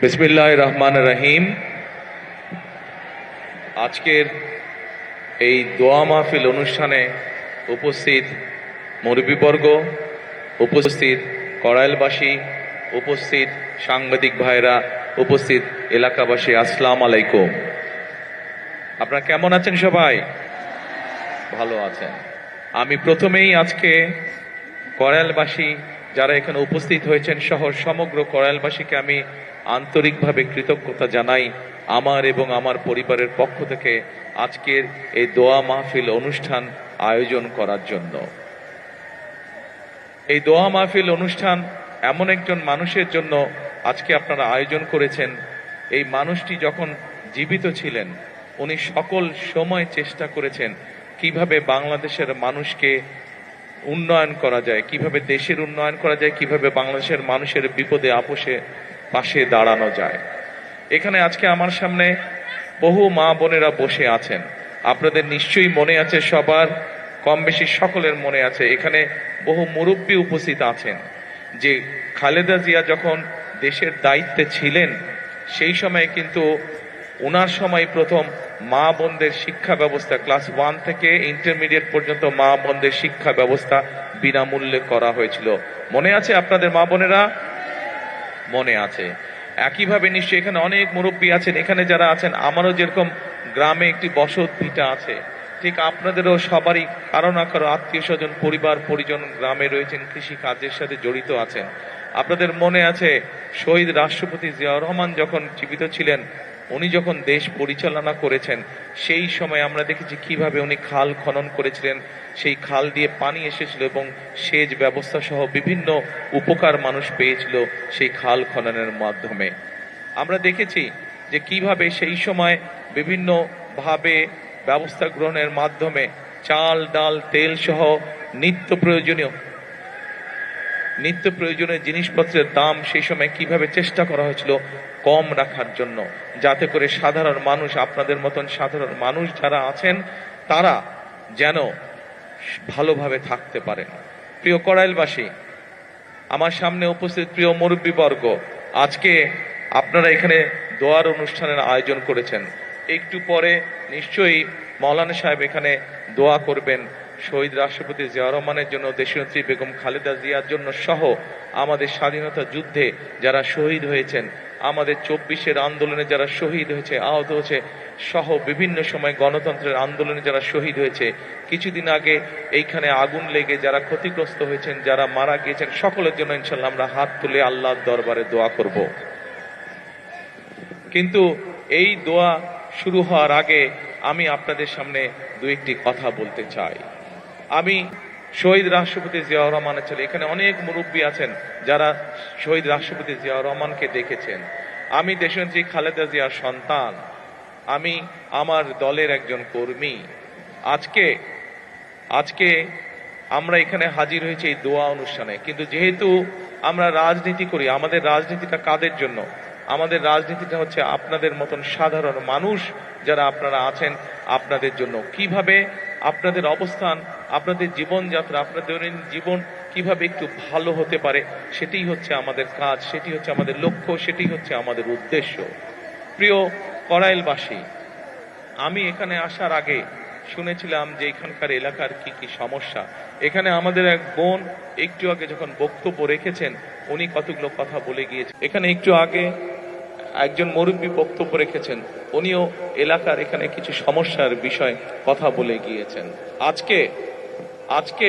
বিসমিল্লাহির রহমানির রহিম। আজকের এই দোয়া মাহফিল অনুষ্ঠানে উপস্থিত মুরব্বীবর্গ, উপস্থিত কড়াইলবাসী, উপস্থিত সাংবাদিক ভাইরা, উপস্থিত এলাকাবাসী, আসসালামু আলাইকুম। আপনারা কেমন আছেন? সবাই ভালো আছেন? আমি প্রথমেই আজকে কড়াইলবাসী যারা এখানে উপস্থিত হয়েছেন সহ সমগ্র কড়াইলবাসীকে আমি আন্তরিকভাবে কৃতজ্ঞতা জানাই আমার এবং আমার পরিবারের পক্ষ থেকে আজকের এই দোয়া মাহফিল অনুষ্ঠান আয়োজন করার জন্য। এই দোয়া মাহফিল অনুষ্ঠান এমন একজন মানুষের জন্য আজকে আপনারা আয়োজন করেছেন। এই মানুষটি যখন জীবিত ছিলেন উনি সকল সময় চেষ্টা করেছেন কিভাবে বাংলাদেশের মানুষকে উন্নয়ন করা যায়, কিভাবে দেশের উন্নয়ন করা যায়, কিভাবে বাংলাদেশের মানুষের বিপদে আপোষে পাশে দাঁড়ানো যায়। এখানে আজকে আমার সামনে বহু মা বোনেরা বসে আছেন। আপনাদের নিশ্চয়ই মনে আছে, সবার কম বেশি সকলের মনে আছে, এখানে বহু মুরব্বী উপস্থিত আছেন যে খালেদা জিয়া যখন দেশের দায়িত্বে ছিলেন সেই সময় কিন্তু ওনার সময় প্রথম মা বোনদের শিক্ষা ব্যবস্থা ক্লাস 1 থেকে ইন্টারমিডিয়েট পর্যন্ত মা বোনদের শিক্ষা ব্যবস্থা বিনামূল্যে করা হয়েছিল। মনে আছে আপনাদের মা বোনেরা? মনে আছে। একইভাবে নিশ্চয়ই এখানে অনেক মুরব্বী আছেন, এখানে যারা আছেন আমারও যেরকম গ্রামে একটি বসত ভিটা আছে, ঠিক আপনাদেরও সবারই কারো না কারো আত্মীয় স্বজন, পরিবার পরিজন গ্রামে রয়েছেন, কৃষি কাজের সাথে জড়িত আছেন। আপনাদের মনে আছে শহীদ রাষ্ট্রপতি জিয়াউর রহমান যখন জীবিত ছিলেন, উনি যখন দেশ পরিচালনা করেছেন সেই সময় আমরা দেখেছি কিভাবে উনি খাল খনন করেছিলেন, সেই খাল দিয়ে পানি এসেছিল এবং সেচ ব্যবস্থা সহ বিভিন্ন উপকার মানুষ পেয়েছিল সেই খাল খননের মাধ্যমে। আমরা দেখেছি যে কিভাবে সেই সময় বিভিন্ন ভাবে ব্যবস্থা গ্রহণের মাধ্যমে চাল ডাল তেল সহ নিত্য প্রয়োজনীয় জিনিসপত্রের দাম সেই সময় কিভাবে চেষ্টা করা হয়েছিল কম রাখার জন্য, যাতে করে সাধারণ মানুষ, আপনাদের মতন সাধারণ মানুষ যারা আছেন তারা যেন ভালোভাবে থাকতে পারেন। প্রিয় কড়াইলবাসী, আমার সামনে উপস্থিত প্রিয় মুরব্বীবর্গ, আজকে আপনারা এখানে দোয়ার অনুষ্ঠানের আয়োজন করেছেন। একটু পরে নিশ্চয়ই মৌলানা সাহেব এখানে দোয়া করবেন শহীদ রাষ্ট্রপতি জিয়াউর রহমানের জন্য, দেশনেত্রী বেগম খালেদা জিয়ার জন্য সহ আমাদের স্বাধীনতা যুদ্ধে যারা শহীদ হয়েছেন, আমাদের 24-এর আন্দোলনে যারা শহীদ হয়েছে, আহত হয়েছে সহ বিভিন্ন সময় গণতন্ত্রের আন্দোলনে যারা শহীদ হয়েছে, কিছুদিন আগে এইখানে আগুন লেগে যারা ক্ষতিগ্রস্ত হয়েছেন, যারা মারা গিয়েছেন, সকলের জন্য ইনশাল্লাহ আমরা হাত তুলে আল্লাহর দরবারে দোয়া করব। কিন্তু এই দোয়া শুরু হওয়ার আগে আমি আপনাদের সামনে দু একটি কথা বলতে চাই। আমি শহীদ রাষ্ট্রপতি জিয়াউর রহমানের ছেলে, এখানে অনেক মুরব্বী আছেন যারা শহীদ রাষ্ট্রপতি জিয়াউর রহমানকে দেখেছেন। আমি দেশনেত্রী খালেদা জিয়ার সন্তান, আমি আমার দলের একজন কর্মী। আজকে আমরা এখানে হাজির হয়েছি এই দোয়া অনুষ্ঠানে, কিন্তু যেহেতু আমরা রাজনীতি করি, আমাদের রাজনীতিটা কাদের জন্য? আমাদের রাজনীতিটা হচ্ছে আপনাদের মতন সাধারণ মানুষ যারা আপনারা আছেন, আপনাদের জন্য। কিভাবে আপনাদের অবস্থান, আপনাদের জীবনযাত্রা, আপনাদের দৈনন্দিন জীবন কিভাবে একটু ভালো হতে পারে, সেটাই হচ্ছে আমাদের কাজ, সেটি হচ্ছে আমাদের লক্ষ্য, সেটি হচ্ছে আমাদের উদ্দেশ্য। প্রিয় কড়াইলবাসী, আমি এখানে আসার আগে শুনেছিলাম যে এখানকার এলাকার কি কি সমস্যা। এখানে আমাদের এক বোন একটু আগে যখন বক্তব্য রেখেছেন উনি কতগুলো কথা বলে গিয়েছেন। এখানে একটু আগে একজন মুরব্বী বক্তব্য রেখেছেন, উনিও এলাকার এখানে কিছু সমস্যার বিষয় কথা বলে গিয়েছেন। আজকে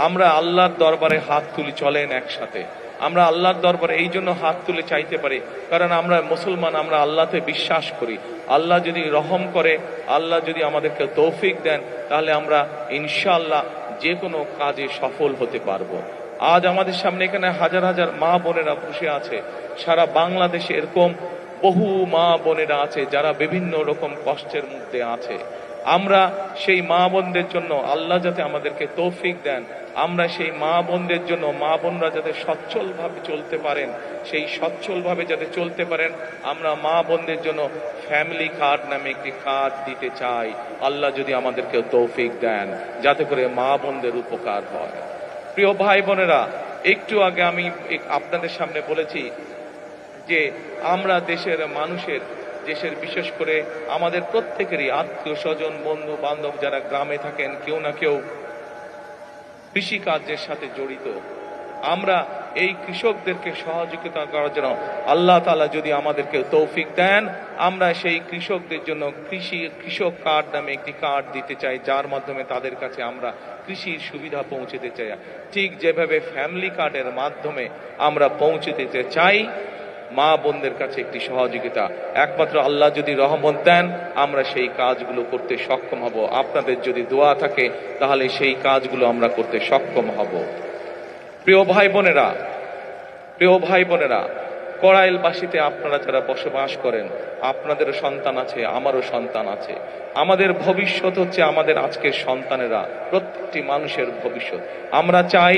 আমরা আল্লাহর দরবারে হাত তুলি, চলেন একসাথে। আমরা আল্লাহর দরবারে এই জন্য হাত তুলে চাইতে পারি কারণ আমরা মুসলমান, আমরা আল্লাহতে বিশ্বাস করি। আল্লাহ যদি রহম করে, আল্লাহ যদি আমাদেরকে তৌফিক দেন, তাহলে আমরা ইনশাআল্লাহ যে কোনো কাজে সফল হতে পারবো। আজ আমাদের সামনে এখানে হাজার হাজার মা বোনেরা বসে আছে, সারা বাংলাদেশে এরকম বহু মা বোনেরা আছে যারা বিভিন্ন রকম কষ্টের মধ্যে আছে। আমরা সেই মা বোনদের জন্য আল্লাহ যাতে আমাদেরকে তৌফিক দেন, আমরা সেই মা বোনদের জন্য, মা বোনরা যাতে সচ্ছলভাবে চলতে পারেন, সেই সচ্ছলভাবে যাতে চলতে পারেন, আমরা মা বোনদের জন্য ফ্যামিলি কার্ড নামে একটি কার্ড দিতে চাই। আল্লাহ যদি আমাদেরকে তৌফিক দেন যাতে করে মা বোনদের উপকার হয়। প্রিয় ভাই বোনেরা, একটু আগে আমি আপনাদের সামনে বলেছি যে আমরা দেশের মানুষের, দেশের বিশেষ করে আমাদের প্রত্যেকেরই আত্মীয় স্বজন, বন্ধু বান্ধব যারা গ্রামে থাকেন, কেউ না কেউ কৃষিকার্যের সাথে জড়িত, আমরা এই কৃষকদেরকে সহযোগিতা করার জন্য আল্লাহ তাআলা যদি আমাদেরকে তৌফিক দেন, আমরা সেই কৃষকদের জন্য কৃষক কার্ড নামে একটি কার্ড দিতে চাই, যার মাধ্যমে তাদের কাছে আমরা কৃষির সুবিধা পৌঁছতে চাই। ঠিক যেভাবে ফ্যামিলি কার্ডের মাধ্যমে আমরা পৌঁছে দিতে চাই মা বোনদের কাছে একটি সহযোগিতা, একমাত্র আল্লাহ যদি রহমত দেন আমরা সেই কাজগুলো করতে সক্ষম হব। আপনাদের যদি দোয়া থাকে তাহলে সেই কাজগুলো আমরা করতে সক্ষম হব। প্রিয় ভাই বোনেরা, প্রিয় ভাই বোনেরা, কড়াইলবাসীতে আপনারা যারা বসবাস করেন, আপনাদেরও সন্তান আছে, আমারও সন্তান আছে। আমাদের ভবিষ্যৎ হচ্ছে আমাদের আজকের সন্তানেরা, প্রত্যেকটি মানুষের ভবিষ্যৎ। আমরা চাই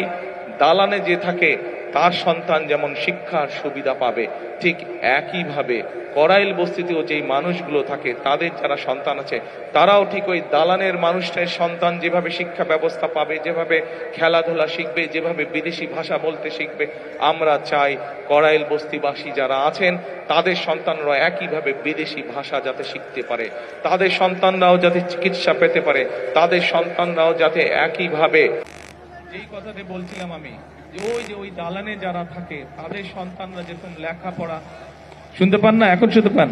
দালানে যে থাকে তার সন্তান যেমন শিক্ষার সুবিধা পাবে, ঠিক একইভাবে কড়াইল বস্তিতেও যেই মানুষগুলো থাকে তাদের যারা সন্তান আছে তারাও ঠিক ওই দালানের মানুষটার সন্তান যেভাবে শিক্ষা ব্যবস্থা পাবে, যেভাবে খেলাধুলা শিখবে, যেভাবে বিদেশি ভাষা বলতে শিখবে, আমরা চাই কড়াইল বস্তিবাসী যারা আছেন তাদের সন্তানরা একইভাবে বিদেশি ভাষা যাতে শিখতে পারে, তাদের সন্তানরাও যাতে চিকিৎসা পেতে পারে, তাদের সন্তানরাও যাতে একইভাবে, যেই কথাতে বলছিলাম আমি, যে ওই দালানে যারা থাকে তাদের সন্তানরা যেরকম লেখাপড়া, শুনতে পান না? এখন শুনতে পান?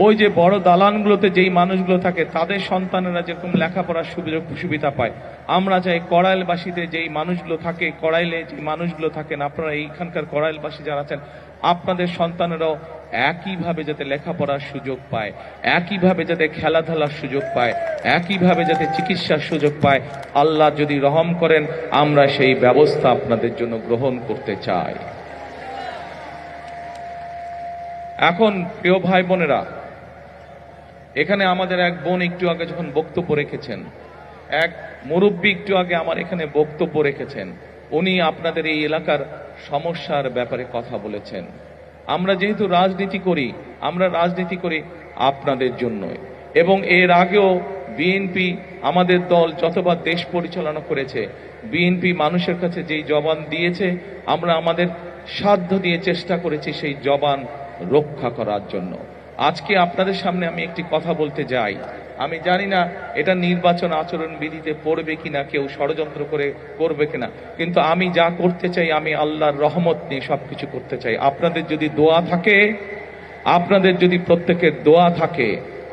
ওই যে বড় দালানগুলোতে যেই মানুষগুলো থাকে তাদের সন্তানেরা যেরকম লেখাপড়ার সুবিধা পায়, আমরা চাই কড়াইলবাসীতে যেই মানুষগুলো থাকে, কড়াইলে যে মানুষগুলো থাকেন, আপনারা এইখানকার কড়াইলবাসী যারা আছেন, আপনাদের সন্তানেরাও একইভাবে যাতে লেখাপড়ার সুযোগ পায়, একইভাবে যাতে খেলাধুলার সুযোগ পায়, একইভাবে যাতে চিকিৎসার সুযোগ পায়, আল্লাহ যদি রহম করেন আমরা সেই ব্যবস্থা আপনাদের জন্য গ্রহণ করতে চাই। এখন প্রিয় ভাই বোনেরা, এখানে আমাদের এক বোন একটু আগে যখন বক্তব্য রেখেছেন, এক মুরব্বী একটু আগে আমার এখানে বক্তব্য রেখেছেন, উনি আপনাদের এই এলাকার সমস্যার ব্যাপারে কথা বলেছেন। আমরা যেহেতু রাজনীতি করি, আমরা রাজনীতি করি আপনাদের জন্যই, এবং এর আগেও বিএনপি আমাদের দল যতবার দেশ পরিচালনা করেছে, বিএনপি মানুষের কাছে যেই জবান দিয়েছে আমরা আমাদের সাধ্য দিয়ে চেষ্টা করেছি সেই জবান রক্ষা করার জন্য। আজকে আপনাদের সামনে আমি একটি কথা বলতে যাই, আমি জানি না এটা নির্বাচন আচরণ বিধিতে পড়বে কিনা, কেউ ষড়যন্ত্র করে করবে কিনা, কিন্তু আমি যা করতে চাই আমি আল্লাহর রহমত নিয়ে সবকিছু করতে চাই। আপনাদের যদি দোয়া থাকে, আপনাদের যদি প্রত্যেকের দোয়া থাকে,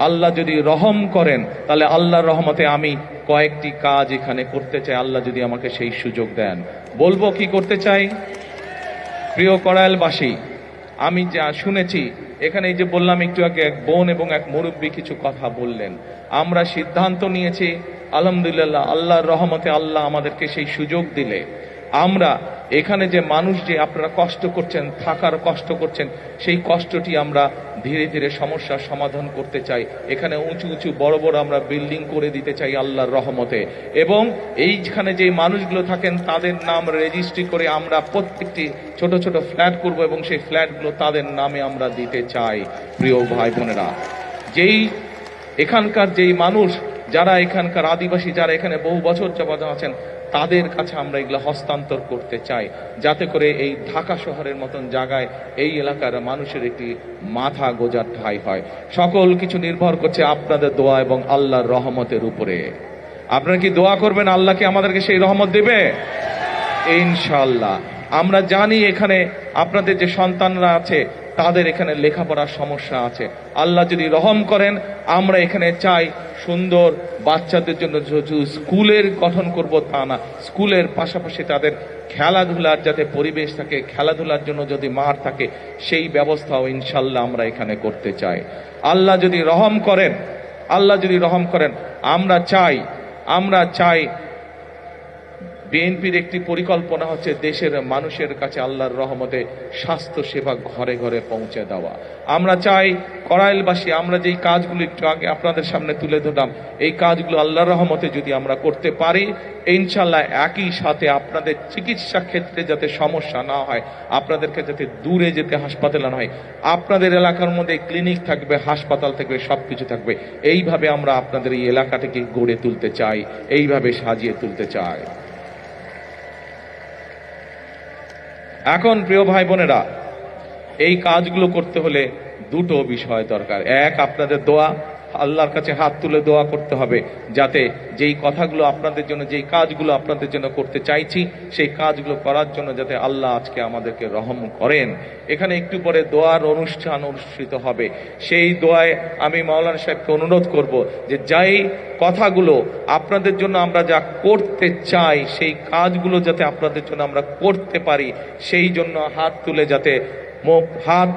আল্লাহ যদি রহম করেন, তাহলে আল্লাহর রহমতে আমি কয়েকটি কাজ এখানে করতে চাই, আল্লাহ যদি আমাকে সেই সুযোগ দেন। বলবো কি করতে চাই? প্রিয় কড়াইলবাসী, আমি যা শুনেছি এখানে, এই যে বললাম একটু আগে, এক বোন এবং এক মুরব্বী কিছু কথা বললেন, আমরা সিদ্ধান্ত নিয়েছি আলহামদুলিল্লাহ, আল্লাহর রহমতে আল্লাহ আমাদেরকে সেই সুযোগ দিলে আমরা এখানে যে মানুষ যে আপনারা কষ্ট করছেন, থাকার কষ্ট করছেন, সেই কষ্টটি আমরা ধীরে ধীরে সমস্যার সমাধান করতে চাই। এখানে উঁচু উঁচু বড় বড় আমরা বিল্ডিং করে দিতে চাই আল্লাহর রহমতে, এবং এইখানে যে মানুষগুলো থাকেন তাদের নাম রেজিস্ট্রি করে আমরা প্রত্যেকটি ছোট ছোট ফ্ল্যাট করব, এবং সেই ফ্ল্যাটগুলো তাদের নামে আমরা দিতে চাই। প্রিয় ভাই বোনেরা, যেই এখানকার যেই মানুষ যারা এখানকার আদিবাসী, যারা এখানে বহু বছর যাবত আছেন, তাদের কাছে আমরা এগুলো হস্তান্তর করতে চাই, যাতে করে এই ঢাকা শহরের মতন জায়গায় এই এলাকার মানুষের একটি মাথা গোজার ঠাঁই হয়। সকল কিছু নির্ভর করছে আপনাদের দোয়া এবং আল্লাহর রহমতের উপরে। আপনারা কি দোয়া করবেন আল্লাহকে আমাদেরকে সেই রহমত দেবে? ইনশাআল্লাহ। আমরা জানি এখানে আপনাদের যে সন্তানরা আছে তাদের এখানে লেখাপড়ার সমস্যা আছে, আল্লাহ যদি রহম করেন আমরা এখানে চাই সুন্দর বাচ্চাদের জন্য স্কুলের গঠন করব তা না, স্কুলের পাশাপাশি তাদের খেলাধুলার যাতে পরিবেশ থাকে, খেলাধুলার জন্য যদি মাঠ থাকে, সেই ব্যবস্থাও ইনশাল্লাহ আমরা এখানে করতে চাই। আল্লাহ যদি রহম করেন, আল্লাহ যদি রহম করেন, আমরা চাই বিএনপির একটি পরিকল্পনা হচ্ছে দেশের মানুষের কাছে আল্লাহর রহমতে স্বাস্থ্য সেবা ঘরে ঘরে পৌঁছে দেওয়া। আমরা চাই কড়াইলবাসী, আমরা যেই কাজগুলো একটু আগে আপনাদের সামনে তুলে ধরলাম, এই কাজগুলো আল্লাহর রহমতে যদি আমরা করতে পারি, ইনশাল্লাহ একই সাথে আপনাদের চিকিৎসা ক্ষেত্রে যাতে সমস্যা না হয়, আপনাদেরকে যাতে দূরে যেতে হাসপাতালে না হয়, আপনাদের এলাকার মধ্যে ক্লিনিক থাকবে, হাসপাতাল থাকবে, সবকিছু থাকবে। এইভাবে আমরা আপনাদের এই এলাকাটাকে গড়ে তুলতে চাই, এইভাবে সাজিয়ে তুলতে চাই। এখন প্রিয় ভাই বোনেরা, এই কাজগুলো করতে হলে দুটো বিষয় দরকার। এক, আপনাদের দোয়া, আল্লাহর কাছে হাত তুলে দোয়া করতে হবে যাতে যেই কথাগুলো আপনাদের জন্য, যেই কাজগুলো আপনাদের জন্য করতে চাইছি, সেই কাজগুলো করার জন্য যাতে আল্লাহ আজকে আমাদেরকে রহম করেন। এখানে একটু পরে দোয়ার অনুষ্ঠান অনুষ্ঠিত হবে। সেই দোয়ায় আমি মাওলানা সাহেবকে অনুরোধ করব যে যেই কথাগুলো আপনাদের জন্য আমরা যা করতে চাই, সেই কাজগুলো যাতে আপনাদের জন্য আমরা করতে পারি, সেই জন্য হাত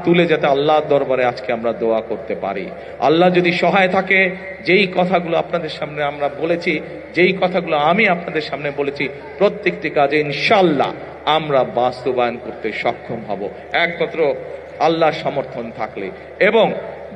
তুলে যাতে আল্লাহর দরবারে আজকে আমরা দোয়া করতে পারি। আল্লাহ যদি সহায় থাকে, যেই কথাগুলো আপনাদের সামনে আমরা বলেছি, যেই কথাগুলো আমি আপনাদের সামনে বলেছি, প্রত্যেকটি কাজে ইনশাআল্লাহ আমরা বাস্তবায়ন করতে সক্ষম হব একমাত্র আল্লাহর সমর্থন থাকলে। এবং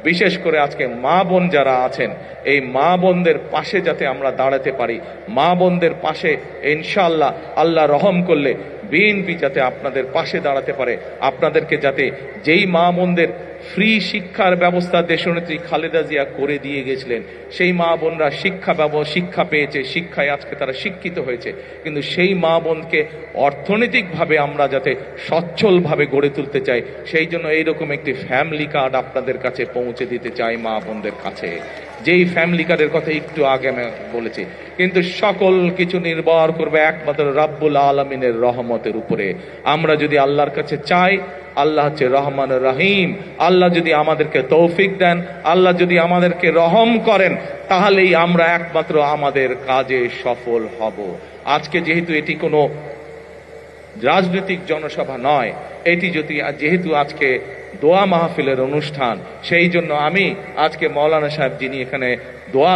বিশেষ করে আজকে মা বোন যারা আছেন, এই মা বোনদের পাশে যাতে আমরা দাঁড়াতে পারি, মা বোনদের পাশে ইনশাআল্লাহ আল্লাহ রহম করলে বিএনপি যাতে আপনাদের পাশে দাঁড়াতে পারে, আপনাদেরকে যাতে যেই মা বোনদের ফ্রি শিক্ষার ব্যবস্থা দেশনেত্রী খালেদা জিয়া করে দিয়ে গেছিলেন, সেই মা বোনরা শিক্ষা পেয়েছে, শিক্ষায় আজকে তারা শিক্ষিত হয়েছে, কিন্তু সেই মা বোনকে অর্থনৈতিকভাবে আমরা যাতে সচ্ছলভাবে গড়ে তুলতে চাই, সেই জন্য এইরকম একটি ফ্যামিলি কার্ড আপনাদের কাছে পৌঁছে দিতে চাই মা বোনদের কাছে। যেই ফ্যামিলি কার্ডের কথা একটু আগে আমি বলেছি, কিন্তু সকল কিছু নির্ভর করবে একমাত্র রাব্বুল আলামিনের রহমতের উপরে। আমরা যদি আল্লাহর কাছে চাই, আল্লাহ হচ্ছে রহমান রহিম, আল্লাহ যদি আমাদেরকে তৌফিক দেন, আল্লাহ যদি আমাদেরকে রহম করেন, তাহলেই আমরা একমাত্র আমাদের কাজে সফল হব। আজকে যেহেতু এটি কোনো রাজনৈতিক জনসভা নয়, এটি যেহেতু আজকে দোয়া মাহফিলের অনুষ্ঠান, সেই জন্য আমি আজকে মাওলানা সাহেব যিনি এখানে দোয়া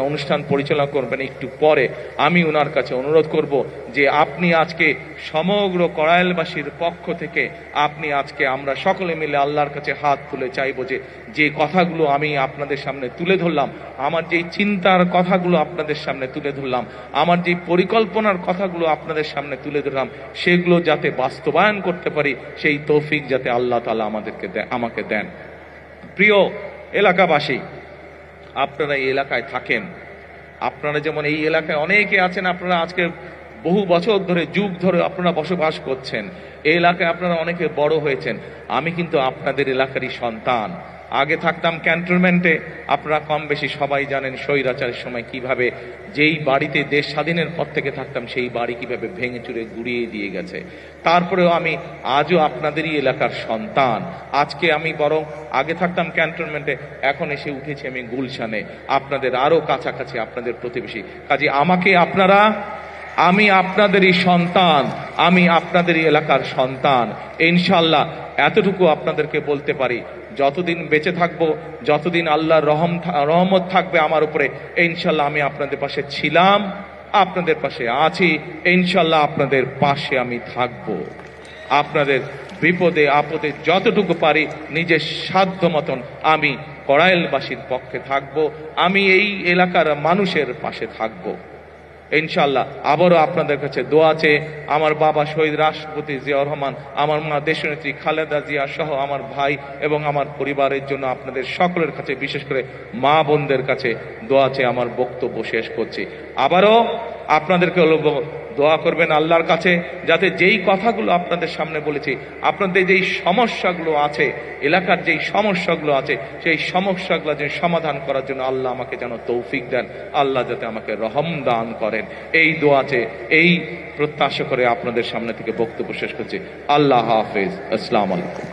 অনুষ্ঠান পরিচালনা করবেন একটু পরে, আমি ওনার কাছে অনুরোধ করব যে আপনি আজকে সমগ্র কড়াইলবাসীর পক্ষ থেকে আপনি আজকে আমরা সকলে মিলে আল্লাহর কাছে হাত তুলে চাইবো যে কথাগুলো আমি আপনাদের সামনে তুলে ধরলাম, আমার যেই চিন্তার কথাগুলো আপনাদের সামনে তুলে ধরলাম, আমার যেই পরিকল্পনার কথাগুলো আপনাদের সামনে তুলে ধরলাম, সেগুলো যাতে বাস্তবায়ন করতে পারি, সেই তৌফিক যাতে আল্লাহ তাআলা আমাকে দেন। প্রিয় এলাকাবাসী, আপনারা এই এলাকায় থাকেন, আপনারা যেমন এই এলাকায় অনেকে আছেন, আপনারা আজকে বহু বছর ধরে, যুগ ধরে আপনারা বসবাস করছেন, এই এলাকায় আপনারা অনেকে বড় হয়েছেন। আমি কিন্তু আপনাদের এলাকারই সন্তান। আগে থাকতাম ক্যান্টনমেন্টে, আপনারা কম বেশি সবাই জানেন স্বৈরাচারের সময় কিভাবে যেই বাড়িতে দেশ স্বাধীনের পর থেকে থাকতাম, সেই বাড়ি কিভাবে ভেঙে চুরে গুড়িয়ে দিয়ে গেছে। তারপরেও আমি আজও আপনাদেরই এলাকার সন্তান। আজকে আমি বরং আগে থাকতাম ক্যান্টনমেন্টে, এখন এসে উঠেছি আমি গুলশানে, আপনাদের আরো কাছাকাছি, আপনাদের প্রতিবেশী। কাজে আমি আপনাদেরই সন্তান, আমি আপনাদেরই এলাকার সন্তান। ইনশাআল্লাহ এতটুকু আপনাদেরকে বলতে পারি, যতদিন বেঁচে থাকবো, যতদিন আল্লাহর রহমত থাকবে আমার উপরে, ইনশাআল্লাহ আমি আপনাদের পাশে ছিলাম, আপনাদের পাশে আছি, ইনশাআল্লাহ আপনাদের পাশে আমি থাকবো। আপনাদের বিপদে আপদে যতটুকু পারি নিজের সাধ্য মতন আমি কড়াইলবাসীর পক্ষে থাকবো, আমি এই এলাকার মানুষের পাশে থাকবো। ইনশাআল্লাহ আবারও আপনাদের কাছে দোয়া আছে। আমার বাবা শহীদ রাষ্ট্রপতি জিয়াউর রহমান, আমার মা দেশনেত্রী খালেদা জিয়া সহ আমার ভাই এবং আমার পরিবারের জন্য আপনাদের সকলের কাছে, বিশেষ করে মা বোনদের কাছে দোয়া আছে। আমার বক্তব্য শেষ করছি। আবারও আপনাদেরকে দোয়া করবেন আল্লাহর কাছে, যাতে যেই কথাগুলো আপনাদের সামনে বলেছি, আপনাদের যেই সমস্যাগুলো আছে, এলাকার যেই সমস্যাগুলো আছে, সেই সমস্যাগুলো যে সমাধান করার জন্য আল্লাহ আমাকে যেন তৌফিক দেন, আল্লাহ যাতে আমাকে রহম দান করেন, এই দোয়াতে এই প্রত্যাশা করে আপনাদের সামনে থেকে বক্তব্য শেষ করছি। আল্লাহ হাফেজ। আসসালামু আলাইকুম।